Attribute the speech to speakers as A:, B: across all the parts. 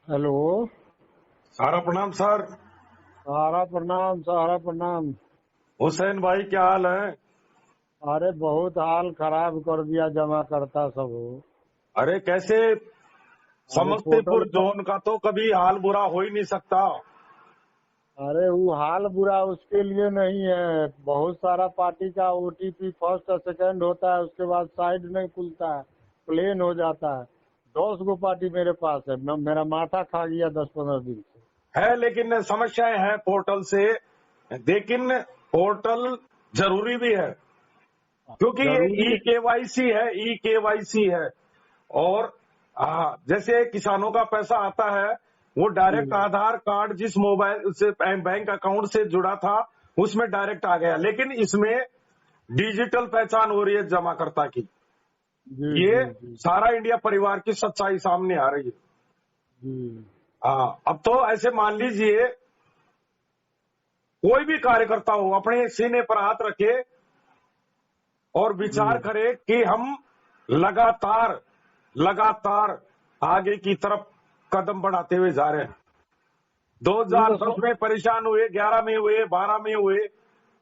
A: Hello.
B: सारा प्रणाम sir.
A: सारा प्रणाम, सारा प्रणाम।
B: हुसैन भाई क्या हाल है?
A: अरे बहुत हाल खराब कर दिया जमा करता सब हो।
B: अरे कैसे?
A: अरे पोर्टल
B: समस्तीपुर
A: पर।
B: जोन का तो कभी हाल बुरा हो ही नहीं सकता।
A: अरे वो हाल बुरा उसके लिए नहीं है, बहुत सारा पार्टी का ओटीपी फर्स्ट और सेकंड होता है, उसके बाद साइड नहीं खुलता है, प्लेन हो जाता है। 10 गो पार्टी मेरे पास है, मेरा माथा खा गया 10-15 दिन से।
B: है लेकिन समस्याएं हैं पोर्टल से। लेकिन पोर्टल जरूरी भी है क्योंकि ये
A: जरूरी
B: ई
A: है।
B: केवाईसी है, ई केवाईसी है। और जैसे किसानों का पैसा आता है वो डायरेक्ट
A: जी
B: आधार कार्ड जिस मोबाइल से बैंक अकाउंट से जुड़ा था उसमें डायरेक्ट आ गया, लेकिन इसमें डिजिटल पहचान हो रही है जमाकर्ता की।
A: जी
B: ये
A: जी जी
B: सारा इंडिया परिवार की सच्चाई सामने आ रही है।
A: जी
B: हाँ, अब तो ऐसे मान लीजिए कोई भी कार्यकर्ता हो अपने सीने पर हाथ रखे और विचार
A: जी
B: करे कि हम लगातार लगातार आगे की तरफ कदम बढ़ाते हुए जा रहे हैं।
A: ये तो
B: 2010 में परेशान हुए, 11 में हुए, 12 में हुए,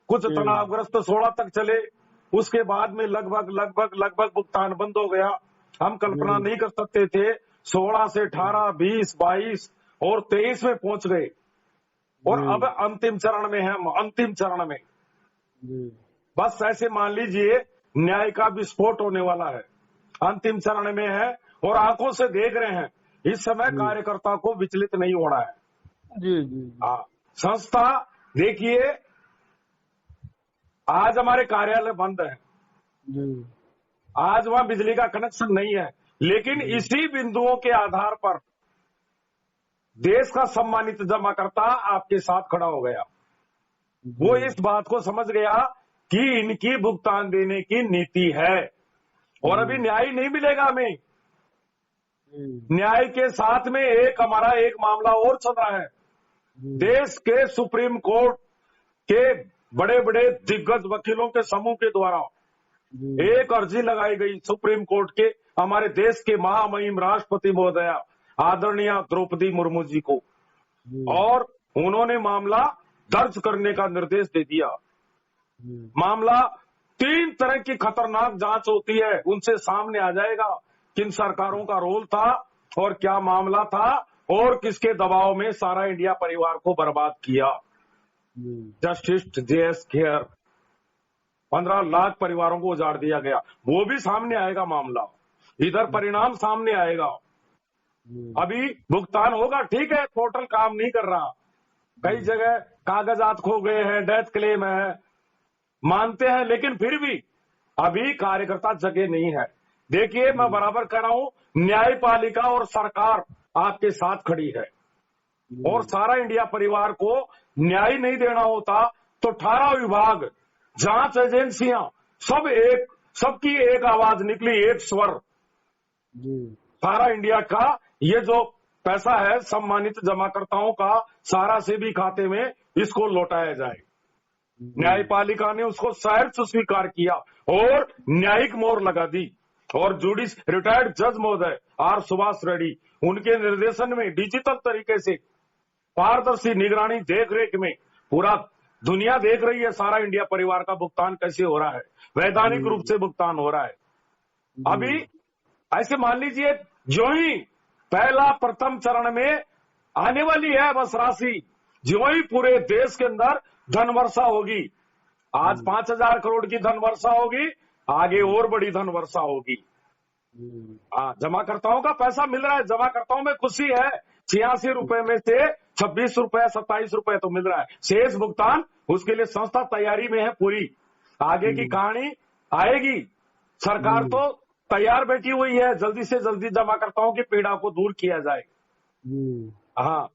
B: कुछ
A: जी
B: तनावग्रस्त 16 तक चले। उसके बाद में लगभग लगभग लगभग भुगतान बंद हो गया। हम कल्पना
A: जी
B: नहीं कर सकते थे 16 से 18, 20, 22 और 23 में पहुंच गए। और
A: जी
B: अब अंतिम चरण में है, हम अंतिम चरण में।
A: जी
B: बस ऐसे मान लीजिए न्याय का विस्फोट होने वाला है, अंतिम चरण में है और आंखों से देख रहे हैं। इस समय
A: जी
B: कार्यकर्ता को विचलित नहीं होना है।
A: जी जी
B: हाँ, संस्था देखिए आज हमारे कार्यालय बंद है,
A: जी
B: आज वहां बिजली का कनेक्शन नहीं है, लेकिन
A: जी
B: इसी बिंदुओं के आधार पर देश का सम्मानित जमाकर्ता आपके साथ खड़ा हो गया।
A: जी
B: वो इस बात को समझ गया कि इनकी भुगतान देने की नीति है और अभी न्याय नहीं मिलेगा हमें। न्याय के साथ में हमारा एक मामला और चल रहा है। देश के सुप्रीम कोर्ट के बड़े बड़े दिग्गज वकीलों के समूह के द्वारा एक अर्जी लगाई गई सुप्रीम कोर्ट के हमारे देश के महामहिम राष्ट्रपति महोदया आदरणीय द्रौपदी मुर्मू जी को, और उन्होंने मामला दर्ज करने का निर्देश दे दिया। मामला 3 तरह की खतरनाक जांच होती है, उनसे सामने आ जाएगा किन सरकारों का रोल था और क्या मामला था और किसके दबाव में सारा इंडिया परिवार को बर्बाद किया। जस्टिस जेएस खेर 15 लाख परिवारों को उजाड़ दिया गया, वो भी सामने आएगा मामला। इधर परिणाम सामने आएगा। अभी भुगतान होगा, ठीक है, पोर्टल काम नहीं कर रहा, कई जगह कागजात खो गए हैं, डेथ क्लेम है, मानते हैं, लेकिन फिर भी अभी कार्यकर्ता जगह नहीं है। देखिए मैं बराबर कह रहा हूं, न्यायपालिका और सरकार आपके साथ खड़ी है और सारा इंडिया परिवार को न्याय नहीं देना होता तो 18 विभाग, जांच एजेंसियां, सबकी एक आवाज निकली, एक स्वर। सारा इंडिया का ये जो पैसा है सम्मानित जमाकर्ताओं का, सारा से भी खाते में इसको लौटाया जाए। न्यायपालिका ने उसको सहर्ष स्वीकार किया और न्यायिक मोहर लगा दी। और रिटायर्ड जज महोदय आर सुभाष रेड्डी, उनके निर्देशन में डिजिटल तरीके से पारदर्शी निगरानी देख रेख में पूरा दुनिया देख रही है सारा इंडिया परिवार का भुगतान कैसे हो रहा है, वैधानिक रूप से भुगतान हो रहा है। अभी ऐसे मान लीजिए जो ही पहला प्रथम चरण में आने वाली है बस राशि, जो ही पूरे देश के अंदर धन वर्षा होगी, आज 5,000 करोड़ की धन वर्षा होगी, आगे और बड़ी धन वर्षा होगी। जमाकर्ताओं का पैसा मिल रहा है, जमाकर्ताओं में खुशी है। 86 रुपए में से 26 रुपए 27 रुपए तो मिल रहा है, शेष भुगतान उसके लिए संस्था तैयारी में है पूरी। आगे की कहानी आएगी, सरकार तो तैयार बैठी हुई है, जल्दी से जल्दी जमाकर्ताओं की पीड़ा को दूर किया जाए। हाँ,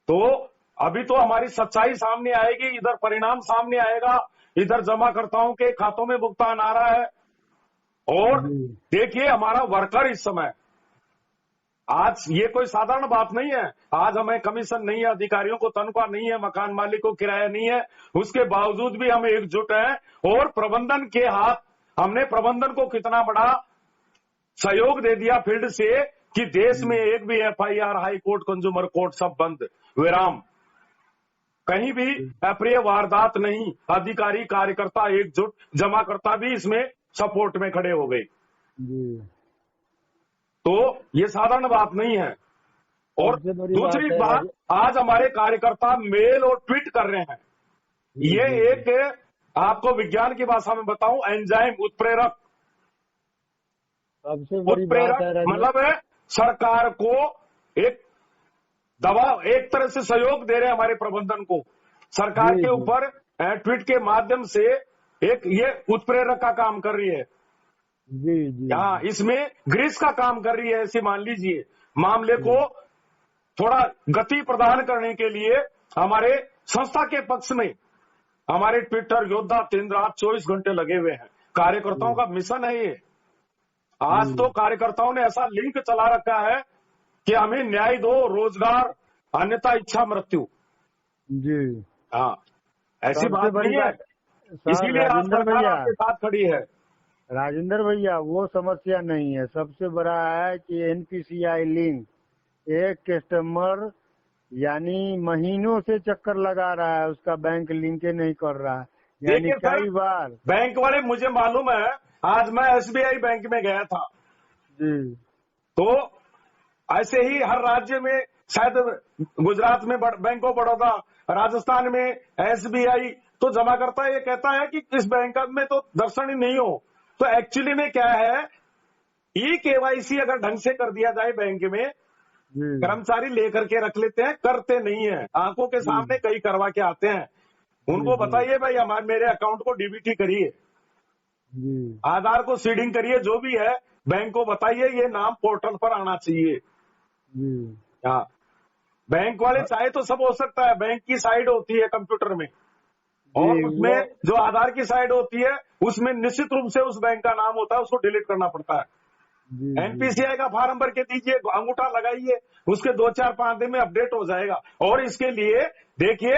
B: तो अभी तो हमारी सच्चाई सामने आएगी, इधर परिणाम सामने आएगा, इधर जमाकर्ताओं के खातों में भुगतान आ रहा है। और देखिए हमारा वर्कर इस समय, आज ये कोई साधारण बात नहीं है, आज हमें कमीशन नहीं है, अधिकारियों को तनख्वाह नहीं है, मकान मालिक को किराया नहीं है, उसके बावजूद भी हम एकजुट हैं। और प्रबंधन के हाथ, हमने प्रबंधन को कितना बड़ा सहयोग दे दिया फील्ड से कि देश में एक भी FIR, high court, consumer court सब बंद, विराम। कहीं भी अप्रिय वारदात नहीं। अधिकारी, कार्यकर्ता एकजुट, जमाकर्ता भी इसमें सपोर्ट में खड़े हो गए।
A: जी।
B: तो ये साधारण बात नहीं है। और
A: सबसे बड़ी
B: दूसरी
A: बात है
B: बात, आज हमारे कार्यकर्ता मेल और ट्वीट कर रहे हैं। ये एक, आपको विज्ञान की भाषा में बताऊं, एंजाइम, उत्प्रेरक।
A: सबसे बड़ी बात है
B: मतलब है सरकार को एक दबाव, एक तरह से सहयोग दे रहे हैं हमारे प्रबंधन को। सरकार के ऊपर ट्वीट के माध्यम से एक ये उत्प्रेरक का काम कर रही है।
A: जी।
B: हाँ, इसमें ग्रीस का काम कर रही है, ऐसे मान लीजिए। मामले को थोड़ा गति प्रदान करने के लिए हमारे संस्था के पक्ष में हमारे ट्विटर योद्धा दिन रात 24 घंटे लगे हुए हैं। कार्यकर्ताओं का मिशन है ये। आज तो कार्यकर्ताओं ने ऐसा लिंक चला रखा है कि हमें न्याय दो, रोजगार, अन्यथा इच्छा मृत्यु।
A: जी।
B: हाँ, ऐसी बात नहीं है। इसीलिए आज सरकार आपके साथ खड़ी है।
A: राजेंद्र भैया, वो समस्या नहीं है। सबसे बड़ा है कि NPCI लिंक, एक कस्टमर यानी महीनों से चक्कर लगा रहा है, उसका बैंक लिंक नहीं कर रहा है, यानी कई बार।
B: बैंक वाले, मुझे मालूम है, आज मैं SBI बैंक में गया था
A: जी।
B: तो ऐसे ही हर राज्य में, शायद गुजरात में बैंक ऑफ बड़ौदा, राजस्थान में SBI, तो जमा करता है। ये कहता है कि इस बैंक में तो दर्शन ही नहीं हो। तो एक्चुअली में क्या है, KYC अगर ढंग से कर दिया जाए बैंक में, कर्मचारी लेकर के रख लेते हैं, करते नहीं है। आंखों के सामने कई करवा के आते हैं। उनको बताइए भाई हमारे मेरे अकाउंट को DBT करिए, आधार को सीडिंग करिए, जो भी है बैंक को बताइए, ये नाम पोर्टल पर आना चाहिए। हाँ, बैंक वाले चाहे तो सब हो सकता है। बैंक की साइड होती है कंप्यूटर में, और उसमें जो आधार की साइड होती है उसमें निश्चित रूप से उस बैंक का नाम होता है, उसको डिलीट करना पड़ता है। NPCI का फॉर्म भर के दीजिए, अंगूठा लगाइए, उसके 2-4-5 दिन में अपडेट हो जाएगा। और इसके लिए देखिए,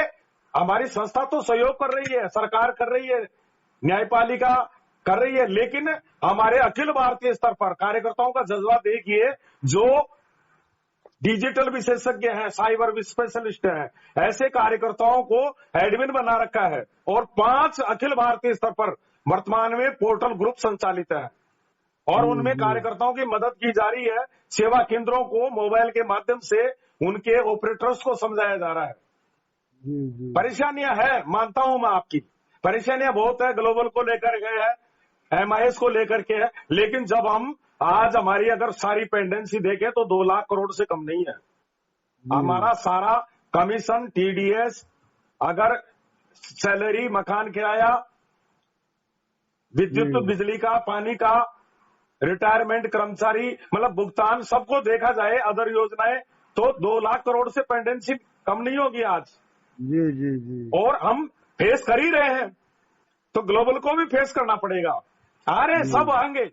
B: हमारी संस्था तो सहयोग कर रही है, सरकार कर रही है, न्यायपालिका कर रही है, लेकिन हमारे अखिल भारतीय स्तर पर कार्यकर्ताओं का जज्बा देखिए। जो डिजिटल विशेषज्ञ हैं, साइबर स्पेशलिस्ट हैं, ऐसे कार्यकर्ताओं को एडमिन बना रखा है। और 5 अखिल भारतीय स्तर पर वर्तमान में पोर्टल ग्रुप संचालित है, और उनमें कार्यकर्ताओं की मदद की जा रही है। सेवा केंद्रों को मोबाइल के माध्यम से उनके ऑपरेटर्स को समझाया जा रहा है। परेशानियां है, मानता हूं मैं, आपकी परेशानियां बहुत है। ग्लोबल को लेकर गए हैं, MIS को लेकर के है, लेकिन जब हम आज हमारी अगर सारी पेंडेंसी देखें तो 2 लाख करोड़ से कम नहीं है। हमारा सारा कमीशन, TDS, अगर सैलरी, मकान किराया, विद्युत, बिजली का, पानी का, रिटायरमेंट, कर्मचारी, मतलब भुगतान, सबको देखा जाए, अदर योजनाएं, तो 2 लाख करोड़ से पेंडेंसी कम नहीं होगी आज।
A: जी।
B: और हम फेस कर ही रहे हैं, तो ग्लोबल को भी फेस करना पड़ेगा। आ रहे सब आएंगे,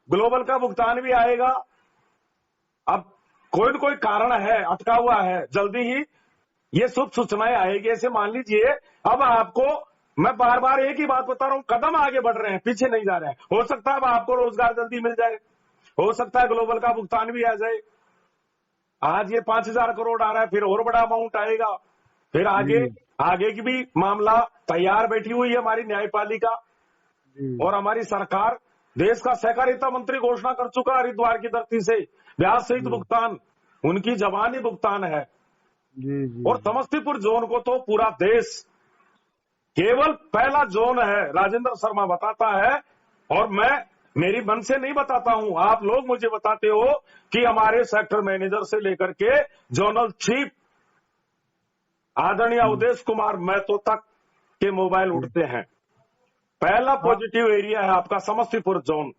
B: ग्लोबल का भुगतान भी आएगा। अब कोई न कोई कारण है, अटका हुआ है, जल्दी ही ये शुभ सूचनाएं आएगी। ऐसे मान लीजिए, अब आपको मैं बार बार एक ही बात बता रहा हूं, कदम आगे बढ़ रहे हैं, पीछे नहीं जा रहे हैं। हो सकता है अब आपको रोजगार जल्दी मिल जाए, हो सकता है ग्लोबल का भुगतान भी आ जाए। आज ये 5,000 करोड़ आ रहा है, फिर और बड़ा अमाउंट आएगा, फिर आगे की भी मामला तैयार बैठी हुई है हमारी न्यायपालिका। और हमारी सरकार, देश का सहकारिता मंत्री घोषणा कर चुका है, हरिद्वार की धरती से ब्याज सहित भुगतान, उनकी जबानी भुगतान है। और समस्तीपुर जोन को तो पूरा देश केवल पहला जोन है, राजेंद्र शर्मा बताता है। और मैं मेरी मन से नहीं बताता हूं, आप लोग मुझे बताते हो कि हमारे सेक्टर मैनेजर से लेकर के जोनल चीफ आदरणीय उदेश कुमार महतो तक के मोबाइल उठते हैं। पहला पॉजिटिव एरिया है आपका समस्तीपुर जोन।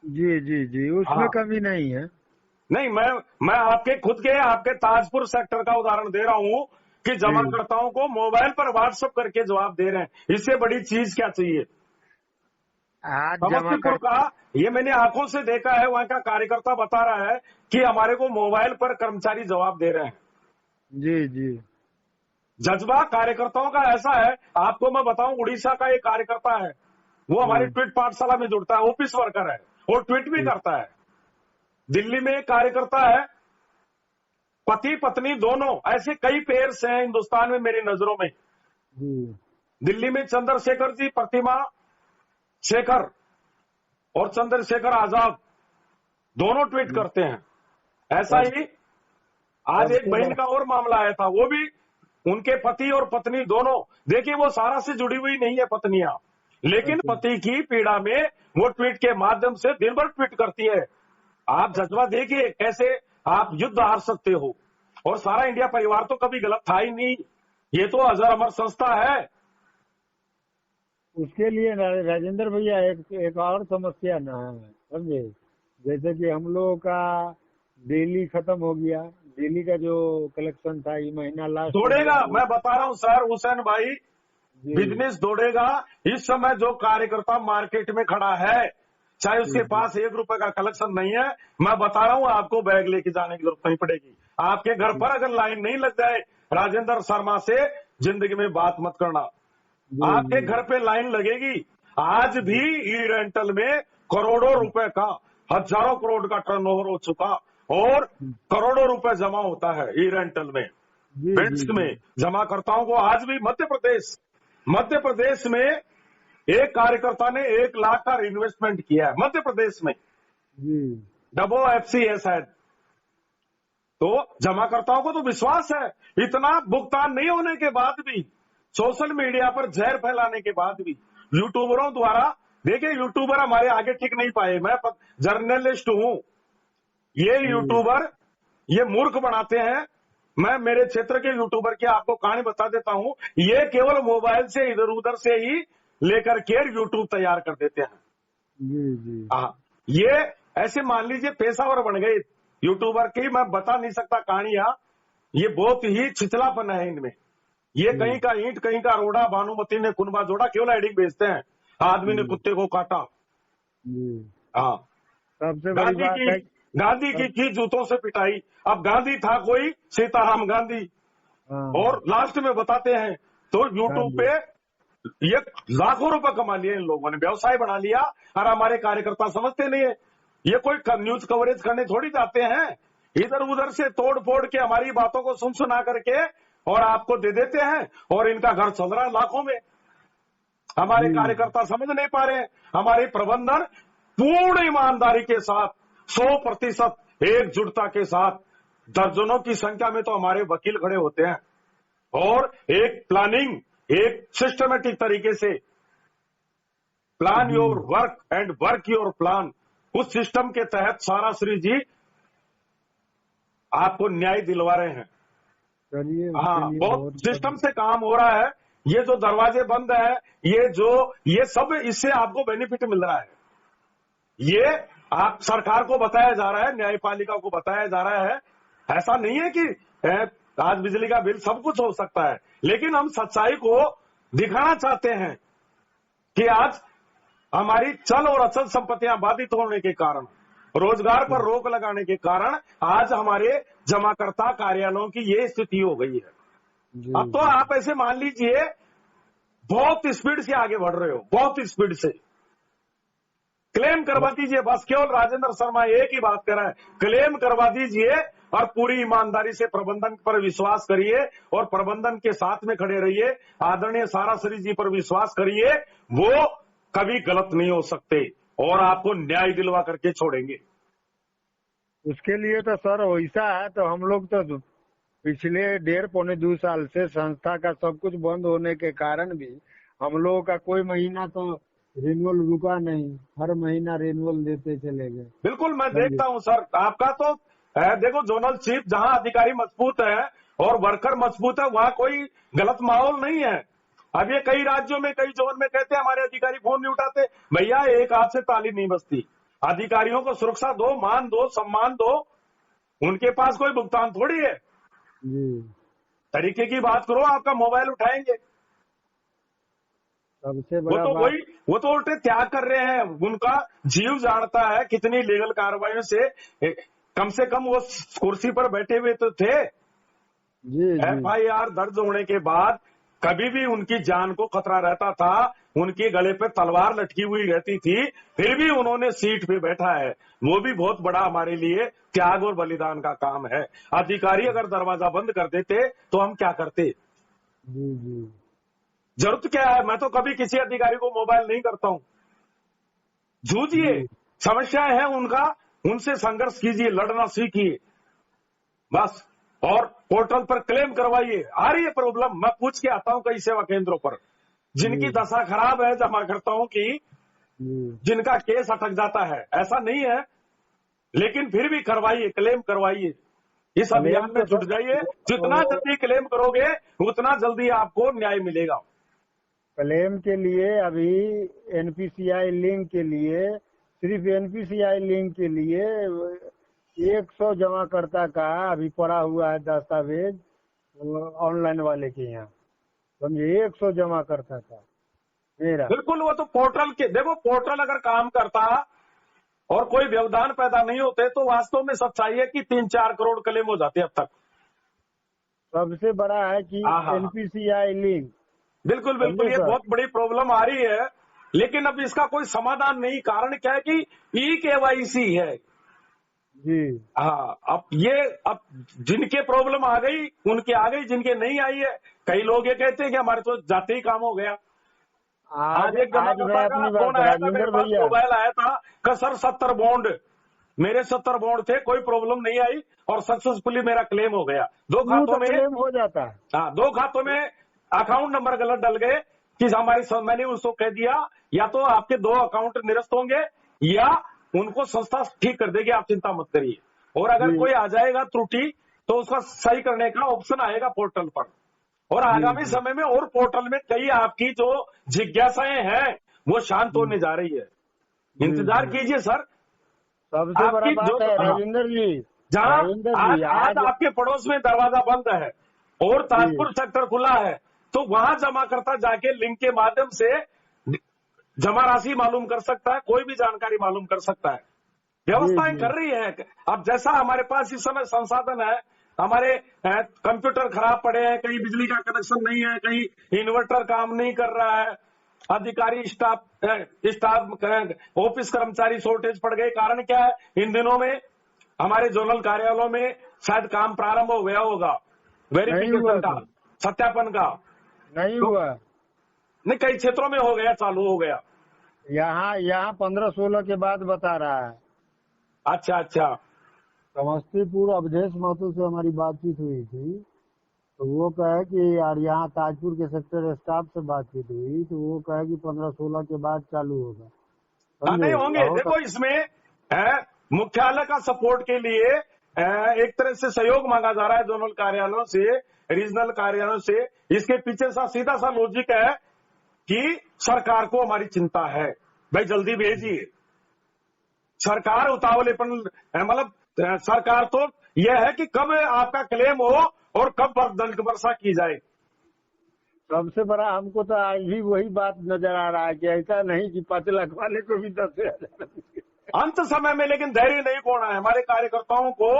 A: जी, उसमें कमी नहीं है।
B: नहीं, मैं आपके खुद के आपके ताजपुर सेक्टर का उदाहरण दे रहा हूं कि जमाकर्ताओं को मोबाइल पर व्हाट्सएप करके जवाब दे रहे हैं। इससे बड़ी चीज क्या चाहिए। समस्तीपुर का ये मैंने आंखों से देखा है, वहां का कार्यकर्ता बता रहा है कि हमारे को मोबाइल पर कर्मचारी जवाब दे रहे हैं।
A: जी।
B: जज्बा कार्यकर्ताओं का ऐसा है, आपको मैं बताऊं, उड़ीसा का एक कार्यकर्ता है, वो हमारी ट्वीट पाठशाला में जुड़ता है, ऑफिस वर्कर है और ट्वीट भी करता है। दिल्ली में एक कार्यकर्ता है, पति पत्नी दोनों, ऐसे कई पेयर्स हैं हिंदुस्तान में मेरी नजरों में।
A: जी
B: दिल्ली में चंद्रशेखर जी, प्रतिमा शेखर और चंद्रशेखर आजाद दोनों ट्वीट करते हैं। ऐसा ही आज एक बहन का और मामला आया था, वो भी उनके पति और पत्नी दोनों, देखिए वो सारा से जुड़ी हुई नहीं है पत्नियां, लेकिन पति की पीड़ा में वो ट्वीट के माध्यम से दिन भर ट्वीट करती है। आप जज्बा देखिए कैसे आप युद्ध हार सकते हो। और सारा इंडिया परिवार तो कभी गलत था ही नहीं, ये तो अजर अमर संस्था है।
A: उसके लिए राजेंद्र भैया एक और समस्या ना है, समझे। जैसे कि हम लोगों का डेली खत्म हो गया, डेली का जो कलेक्शन था ये महीना लास्ट
B: दौड़ेगा, मैं बता रहा हूं सर हुसैन भाई,
A: जी
B: बिजनेस दौड़ेगा। इस समय जो कार्यकर्ता मार्केट में खड़ा है, चाहे उसके पास 1 रुपए का कलेक्शन नहीं है, मैं बता रहा हूं आपको बैग लेके जाने की जरूरत नहीं पड़ेगी। आपके घर पर अगर लाइन नहीं लग जाए, राजेंद्र शर्मा से जिंदगी में बात मत करना, आपके घर पे लाइन लगेगी। आज भी ई रेंटल में करोड़ों रुपए का, हजारों करोड़ का टर्नओवर हो चुका और करोड़ों रुपए जमा होता है ई रेंटल में, बैंक्स में। जमाकर्ताओं को आज भी मध्य प्रदेश में एक कार्यकर्ता ने 1 लाख का इन्वेस्टमेंट किया है मध्य प्रदेश में, WFC है शायद। तो जमाकर्ताओं को तो विश्वास है, इतना भुगतान नहीं होने के बाद भी, सोशल मीडिया पर जहर फैलाने के बाद भी, यूट्यूबरों द्वारा। देखिए यूट्यूबर हमारे आगे टिक नहीं पाए, मैं जर्नलिस्ट हूं, ये यूट्यूबर ये मूर्ख बनाते हैं। मैं मेरे क्षेत्र के यूट्यूबर की आपको कहानी बता देता हूं, ये केवल मोबाइल से इधर उधर से ही लेकर के यूट्यूब तैयार कर देते हैं। हाँ, ये ऐसे मान लीजिए पेशावर बन गए यूट्यूबर की, मैं बता नहीं सकता कहानियां, ये बहुत ही छिछलापन है इनमें। ये कहीं का ईंट कहीं का रोड़ा, भानुमति ने कुनबा जोड़ा, केवल एडिंग बेचते हैं, आदमी ने कुत्ते को काटा। हाँ,
A: सबसे बड़ी बात है
B: गांधी की जूतों से पिटाई। अब गांधी था कोई सीताराम गांधी, और लास्ट में बताते हैं तो यूट्यूब पे ये लाखों रुपए कमा लिए इन लोगों ने, व्यवसाय बना लिया। और हमारे कार्यकर्ता समझते नहीं है, ये कोई न्यूज कवरेज करने थोड़ी जाते हैं, इधर उधर से तोड़ फोड़ के हमारी बातों को सुना करके और आपको दे देते हैं, और इनका घर चल रहा है लाखों में। हमारे कार्यकर्ता समझ नहीं पा रहे हैं। हमारे प्रबंधन पूर्ण ईमानदारी के साथ 100% एकजुटता के साथ, दर्जनों की संख्या में तो हमारे वकील खड़े होते हैं, और एक प्लानिंग, एक सिस्टमेटिक तरीके से plan your work and work your plan, उस सिस्टम के तहत सारा श्री जी आपको न्याय दिलवा रहे हैं। हाँ, बहुत सिस्टम से काम हो रहा है। ये जो दरवाजे बंद है, ये सब इससे आपको बेनिफिट मिल रहा है। ये आप सरकार को बताया जा रहा है, न्यायपालिका को बताया जा रहा है। ऐसा नहीं है कि आज बिजली का बिल सब कुछ हो सकता है, लेकिन हम सच्चाई को दिखाना चाहते हैं कि आज हमारी चल और अचल संपत्तियां बाधित होने के कारण, रोजगार पर रोक लगाने के कारण आज हमारे जमाकर्ता कार्यालयों की ये स्थिति हो गई है। अब तो आप ऐसे मान लीजिए बहुत स्पीड से आगे बढ़ रहे हो, बहुत स्पीड से क्लेम करवा दीजिए। बस केवल राजेंद्र शर्मा एक ही बात कर रहा है, क्लेम करवा दीजिए और पूरी ईमानदारी से प्रबंधन पर विश्वास करिए और प्रबंधन के साथ में खड़े रहिए। आदरणीय साराश्री जी पर विश्वास करिए, वो कभी गलत नहीं हो सकते और आपको न्याय दिलवा करके छोड़ेंगे।
A: उसके लिए तो सर वैसा है, तो हम लोग तो पिछले 1.5-2 साल से संस्था का सब कुछ बंद होने के कारण भी हम लोगों का कोई महीना तो रिन्यूअल रुका नहीं, हर महीना रिन्यूअल देते चले गए।
B: बिल्कुल, मैं देखता हूं सर आपका तो देखो, जोनल चीफ जहां अधिकारी मजबूत है और वर्कर मजबूत है, वहां कोई गलत माहौल नहीं है। अब ये कई राज्यों में, कई जोन में कहते हैं हमारे अधिकारी फोन नहीं उठाते। भैया, एक हाथ से ताली नहीं बजती। अधिकारियों को सुरक्षा दो, मान दो, सम्मान दो, उनके पास कोई भुगतान थोड़ी है। तरीके की बात करो, आपका मोबाइल उठाएंगे।
A: सबसे बड़ा
B: वो तो उल्टे त्याग कर रहे हैं, उनका जीव जानता है कितनी लीगल कार्रवाइयों से कम वो कुर्सी पर बैठे हुए तो थे। FIR दर्ज होने के बाद कभी भी उनकी जान को खतरा रहता था, उनके गले पे तलवार लटकी हुई रहती थी, फिर भी उन्होंने सीट पे बैठा है। वो भी बहुत बड़ा हमारे लिए त्याग और बलिदान का काम है। अधिकारी अगर दरवाजा बंद कर देते तो हम क्या करते?
A: जी जी
B: जरूरत क्या है? मैं तो कभी किसी अधिकारी को मोबाइल नहीं करता हूं। जूझिए,
A: जी
B: समस्याएं हैं उनका, उनसे संघर्ष कीजिए, लड़ना सीखिए बस। और पोर्टल पर क्लेम करवाइए। आ रही है प्रॉब्लम, मैं पूछ के आता हूं कई सेवा केंद्रों पर, जिनकी
A: जी
B: दशा खराब है जमाकर्ताओं की,
A: जी
B: जिनका केस अटक जाता है, ऐसा नहीं है, लेकिन फिर भी करवाइए, क्लेम करवाइए। इस
A: क्लेम
B: अभियान में
A: तो
B: जुट
A: सर
B: जाइए। जितना जल्दी क्लेम करोगे उतना जल्दी आपको न्याय मिलेगा।
A: क्लेम के लिए अभी एनपीसीआई लिंक के लिए, सिर्फ एनपीसीआई लिंक के लिए 100 जमाकर्ता का अभी पड़ा हुआ है दस्तावेज ऑनलाइन वाले के यहाँ, समझे, 100 जमाकर्ता का मेरा।
B: बिल्कुल, वो तो पोर्टल के, देखो पोर्टल अगर काम करता और कोई व्यवधान पैदा नहीं होते तो वास्तव में सच्चाई है कि 3-4 करोड़ क्लेम हो जाते अब तक।
A: सबसे बड़ा है कि
B: हाँ हाँ,
A: एनपीसीआई लिंक,
B: बिल्कुल बिल्कुल,
A: समझे
B: ये
A: सर।
B: बहुत बड़ी प्रॉब्लम आ रही है, लेकिन अब इसका कोई समाधान नहीं। कारण क्या है कि ई-केवाईसी है।
A: जी
B: हाँ, अब जिनके प्रॉब्लम आ गई उनके आ गई, जिनके नहीं आई है, कई लोग ये कहते हैं कि हमारे तो जाते ही काम हो गया। आज एक
A: आज मैं
B: जमाकर्ता का
A: अपनी
B: फोन
A: बात,
B: आया था मेरे
A: राजेंद्र
B: पास,
A: भैया,
B: मोबाइल आया था कि सर 70 बॉन्ड, मेरे 70 बॉन्ड थे, कोई प्रॉब्लम नहीं आई और सक्सेसफुली मेरा क्लेम हो गया। दो
A: वो
B: खातों
A: तो
B: में,
A: क्लेम हो जाता है।
B: हाँ, 2 खातों में अकाउंट नंबर गलत डल गए कि मैंने उसको कह दिया या तो आपके 2 अकाउंट निरस्त होंगे या उनको संस्था ठीक कर देगी, आप चिंता मत करिए। और अगर
A: जी
B: कोई आ जाएगा त्रुटि तो उसका सही करने का ऑप्शन आएगा पोर्टल पर। और
A: जी
B: आगामी
A: जी
B: समय में और पोर्टल में कई आपकी जो जिज्ञासाएं हैं वो शांत
A: जी
B: होने जा रही है।
A: जी
B: इंतजार
A: जी।
B: कीजिए सर।
A: सबसे बड़ा
B: आपकी जो,
A: बात है
B: हाँ,
A: राजेंद्र जी,
B: जहां
A: राजेंद्र
B: आज
A: जी
B: आज
A: आज,
B: आपके पड़ोस में दरवाजा बंद है और
A: जी
B: ताजपुर सेक्टर खुला है, तो वहां जमाकर्ता जाके लिंक के माध्यम से जमा राशि मालूम कर सकता है, कोई भी जानकारी मालूम कर सकता है।
A: जी
B: व्यवस्थाएं
A: जी
B: कर रही है। अब जैसा हमारे पास इस समय संसाधन है, हमारे कंप्यूटर खराब पड़े हैं, कहीं बिजली का कनेक्शन नहीं है, कहीं इन्वर्टर काम नहीं कर रहा है, अधिकारी स्टाफ ऑफिस कर्मचारी शॉर्टेज पड़ गए। कारण क्या है? इन दिनों में हमारे जोनल कार्यालयों में शायद काम प्रारंभ हो गया होगा
A: नहीं हुआ
B: वेरिफिकेशन का,
A: सर,
B: सत्यापन का।
A: नहीं
B: तो
A: हुआ।
B: नहीं, कई क्षेत्रों में हो गया, चालू हो गया।
A: यहाँ 15-16 के बाद बता रहा है।
B: अच्छा अच्छा,
A: समस्तीपुर अवधेश महतो से हमारी बातचीत हुई थी, तो वो कहे कि यार, यहाँ ताजपुर के सेक्टर स्टाफ से बातचीत हुई तो वो कहे कि 15-16 के बाद चालू होगा,
B: हाँ,
A: समझे।
B: नहीं होंगे। देखो इसमें मुख्यालय का सपोर्ट के लिए एक तरह से सहयोग मांगा जा रहा है जोनल कार्यालयों से, रीजनल कार्यालयों से। इसके पीछे सीधा सा लॉजिक है कि सरकार को हमारी चिंता है, भाई जल्दी भेजिए। सरकार उतावलेपन, मतलब सरकार तो यह है कि कब आपका क्लेम हो और कब दंड वर्षा की जाए।
A: सबसे बड़ा हमको तो आज भी वही बात नजर आ रहा है कि ऐसा नहीं कि 5 लाख वाले को भी 10,000।
B: अंत समय में लेकिन धैर्य नहीं खोना है हमारे कार्यकर्ताओं को।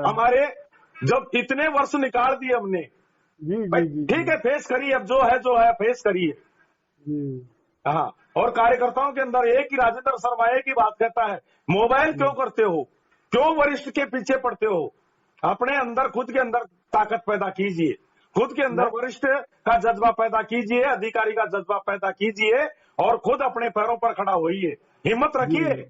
B: हमारे जब इतने वर्ष निकाल दिए हमने,
A: जी
B: भाई
A: जी जी
B: ठीक है, फेस करिए, अब जो है फेस करिए।
A: जी
B: हाँ, और कार्यकर्ताओं के अंदर एक ही राजेंद्र शर्मा एक ही बात कहता है, मोबाइल क्यों करते हो, क्यों वरिष्ठ के पीछे पड़ते हो? अपने अंदर, खुद के अंदर ताकत पैदा कीजिए, खुद के अंदर वरिष्ठ का जज्बा पैदा कीजिए, अधिकारी का जज्बा पैदा कीजिए और खुद अपने पैरों पर खड़ा होइए, हिम्मत रखिए।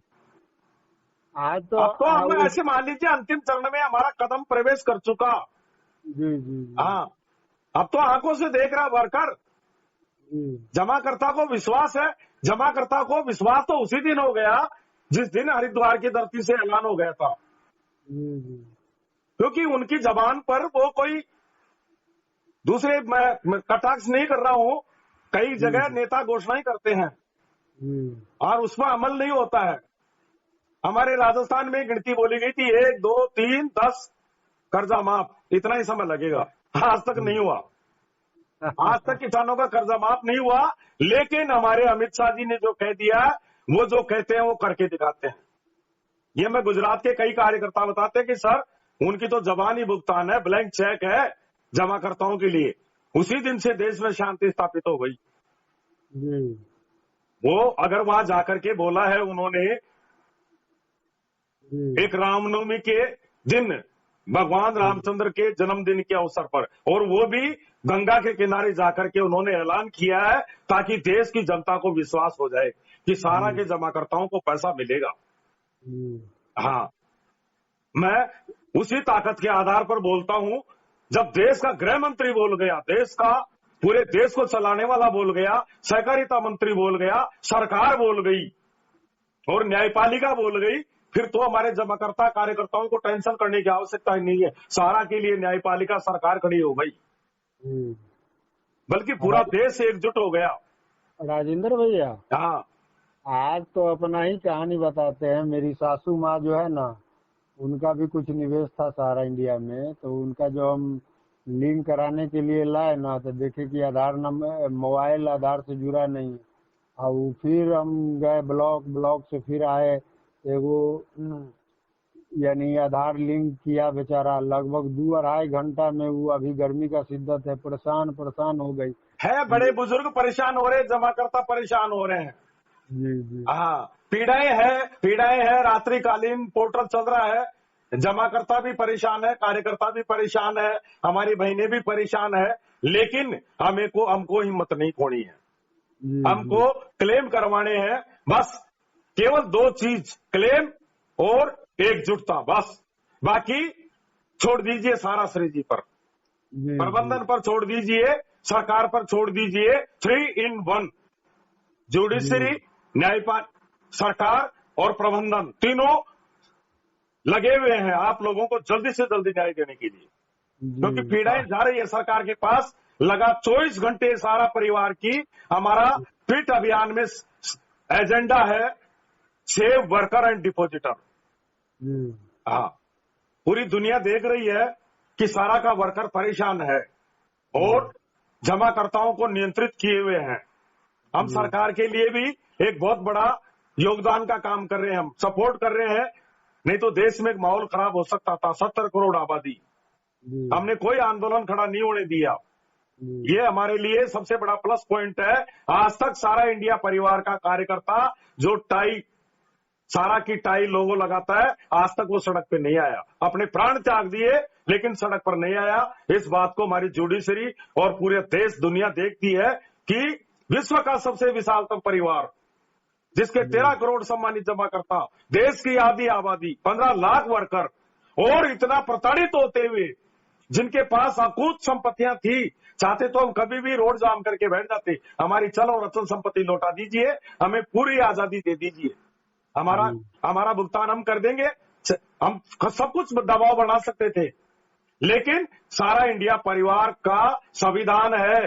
A: आज तो
B: अब तो हम ऐसे मान लीजिए अंतिम चरण में हमारा कदम प्रवेश कर चुका।
A: जी जी
B: हाँ, अब तो आंखों से देख रहा वर्कर।
A: जी
B: जमाकर्ता को विश्वास है, जमाकर्ता को विश्वास तो उसी दिन हो गया जिस दिन हरिद्वार की धरती से ऐलान हो गया था,
A: जी
B: क्योंकि उनकी जबान पर वो कोई दूसरे, मैं कटाक्ष नहीं कर रहा हूं, कई जगह नेता घोषणाएं करते हैं और उसमें अमल नहीं होता है। हमारे राजस्थान में गिनती बोली गई थी 1 2 3 10 कर्जा माफ, इतना ही समय लगेगा, आज तक नहीं हुआ। आज तक किसानों का कर्जा माफ नहीं हुआ, लेकिन हमारे अमित शाह जी ने जो कह दिया, वो जो कहते हैं वो करके दिखाते हैं। ये मैं गुजरात के कई कार्यकर्ता बताते हैं कि सर उनकी तो जबानी भुगतान है, ब्लैंक चेक है जमाकर्ताओं के लिए। उसी दिन से देश में शांति स्थापित हो गई।
A: जी
B: वो अगर वहां जाकर के बोला है उन्होंने
A: जी
B: एक रामनवमी के दिन भगवान रामचंद्र के जन्मदिन के अवसर पर, और वो भी गंगा के किनारे जाकर के उन्होंने ऐलान किया है ताकि देश की जनता को विश्वास हो जाए कि सारा के जमाकर्ताओं को पैसा मिलेगा।
A: जी
B: हाँ, मैं उसी ताकत के आधार पर बोलता हूं। जब देश का गृह मंत्री बोल गया, देश का पूरे देश को चलाने वाला बोल गया, सहकारिता मंत्री बोल गया, सरकार बोल गई और न्यायपालिका बोल गई, फिर तो हमारे जमाकर्ता कार्यकर्ताओं को टेंशन करने की आवश्यकता ही नहीं है। सारा के लिए न्यायपालिका सरकार खड़ी हो गई, बल्कि पूरा देश एकजुट हो गया।
A: राजेंद्र भैया,
B: हाँ
A: आज तो अपना ही कहानी बताते हैं। मेरी सासू माँ जो है ना, उनका भी कुछ निवेश था सारा इंडिया में, तो उनका जो हम लिंक कराने के लिए लाए ना, तो देखे कि आधार नंबर, मोबाइल आधार से जुड़ा नहीं। अब फिर हम गए ब्लॉक से फिर आए, एगो यानी आधार लिंक किया, बेचारा लगभग 2-2.5 घंटा में वो अभी गर्मी का शिद्दत है, परेशान हो गई
B: है। बड़े बुजुर्ग परेशान हो रहे हैं, जमाकर्ता परेशान हो रहे हैं।
A: जी
B: हाँ, पीड़ाएं है, रात्रिकालीन पोर्टल चल रहा है, जमाकर्ता भी परेशान है, कार्यकर्ता भी परेशान है, हमारी बहनें भी परेशान है, लेकिन हमको हिम्मत नहीं खोनी है। हमको क्लेम करवाने हैं, बस केवल 2 चीज, क्लेम और एकजुटता, बस। बाकी छोड़ दीजिए सारा श्री जी पर, प्रबंधन पर छोड़ दीजिए, सरकार पर छोड़ दीजिए। 3 in 1, जुडिशरी, न्यायपालिका, सरकार और प्रबंधन, तीनों लगे हुए हैं आप लोगों को जल्दी से जल्दी न्याय देने के लिए, क्योंकि पीड़ाएं जा रही है सरकार के पास। लगा 24 घंटे सारा परिवार की। हमारा फिट अभियान में एजेंडा है सेव वर्कर एंड डिपोजिटर। हाँ, पूरी दुनिया देख रही है कि सारा का वर्कर परेशान है और जमाकर्ताओं को नियंत्रित किए हुए हैं। हम सरकार के लिए भी एक बहुत बड़ा योगदान का काम कर रहे हैं, हम सपोर्ट कर रहे हैं, नहीं तो देश में एक माहौल खराब हो सकता था। 70 करोड़ आबादी, हमने कोई आंदोलन खड़ा नहीं होने दिया। ये हमारे लिए सबसे बड़ा प्लस पॉइंट है। आज तक सारा इंडिया परिवार का कार्यकर्ता जो सारा की टाई लोगो लगाता है, आज तक वो सड़क पे नहीं आया। अपने प्राण त्याग दिए लेकिन सड़क पर नहीं आया। इस बात को हमारी जुडिशरी और पूरे देश दुनिया देखती है कि विश्व का सबसे विशालतम परिवार, जिसके 13 करोड़ सम्मानित जमाकर्ता, देश की आधी आबादी, 15 लाख वर्कर, और इतना प्रताड़ित होते हुए जिनके पास अकूत संपत्तियां थी, चाहते तो हम कभी भी रोड जाम करके बैठ जाते। हमारी चल और अचल संपत्ति लौटा दीजिए, हमें पूरी आजादी दे दीजिए, हमारा भुगतान हम कर देंगे। हम सब कुछ दबाव बना सकते थे, लेकिन सारा इंडिया परिवार का संविधान है,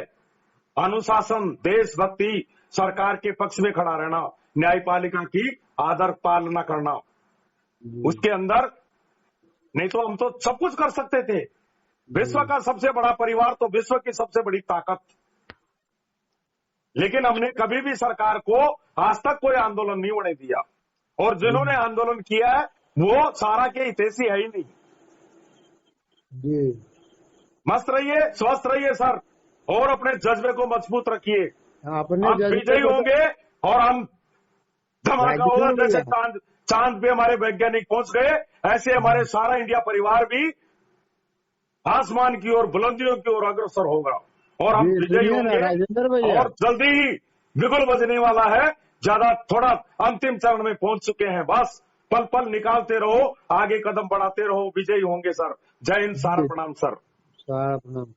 B: अनुशासन, देशभक्ति, सरकार के पक्ष में खड़ा रहना, न्यायपालिका की आदर पालना करना, उसके अंदर। नहीं तो हम तो सब कुछ कर सकते थे। विश्व का सबसे बड़ा परिवार तो विश्व की सबसे बड़ी ताकत, लेकिन हमने कभी भी सरकार को आज तक कोई आंदोलन नहीं होने दिया, और जिन्होंने आंदोलन किया है वो सारा के हितैषी है ही नहीं। मस्त रहिए, स्वस्थ रहिए सर, और अपने जज्बे को मजबूत रखिए। हम विजयी होंगे और हम धमाका होगा। जैसे चांद पे हमारे वैज्ञानिक पहुंच गए, ऐसे हमारे सारा इंडिया परिवार भी आसमान की ओर, बुलंदियों की ओर अग्रसर होगा, और हम विजयी होंगे। और जल्दी ही बिगुल बजने वाला है, थोड़ा अंतिम चरण में पहुंच चुके हैं। बस पल पल निकालते रहो, आगे कदम बढ़ाते रहो, विजयी होंगे सर। जय हिंद, सारा प्रणाम सर।
A: सारा प्रणाम।